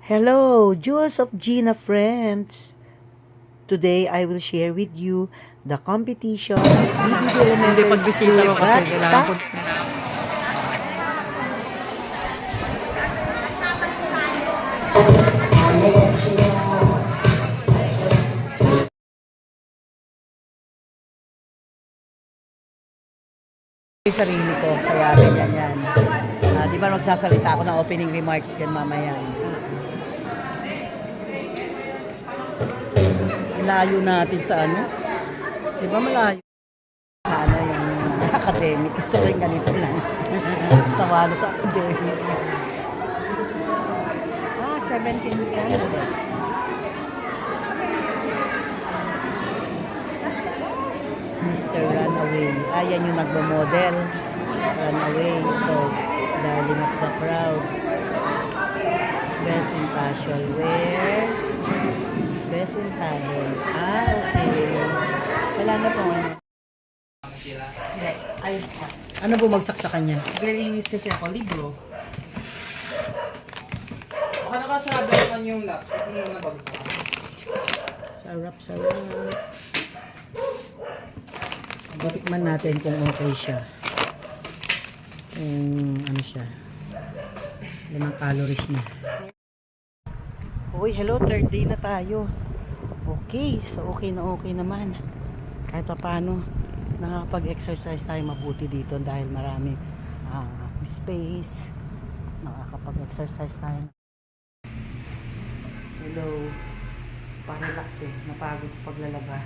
Hello, Jewels of Gina friends. Today, I will share with you the competition of BBB Hindi Elementary pagbisita School ko kasi at kailangan ko. Yung sarili ko, kaya ganyan yan. Di ba magsasalita ako ng opening remarks yan mamaya. Malayo natin sa ano? Di ba malayo? Sa ano yung academic. Gusto ko yung ganito lang. Tawalo sa academic. 17 candidates. Mr. Runaway. Ayan yung nagmo-model. Runaway. Ito, darling of the crowd. Best in casual wear. Best in talent. Okay. Wala na pong ano. Hindi, ayos ka. Ano bumagsak sa kanya? Naglilinis kasi ako, libro. Baka nakasarado naman yung laptop yung nabagsak. Sarap. Tikman natin kung okay siya. Kung ano siya. Ilang calories niya. Uy, hello, third day na tayo. Okay, so okay naman. Kahit pa paano, nakakapag-exercise tayo mabuti dito dahil maraming space. Nakakapag-exercise tayo. Hello. Pa-relax napagod sa paglalaba.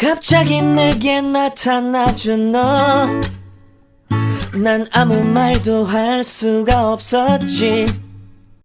갑자기 내게 나타나준 너 난 아무 말도 할 수가 없었지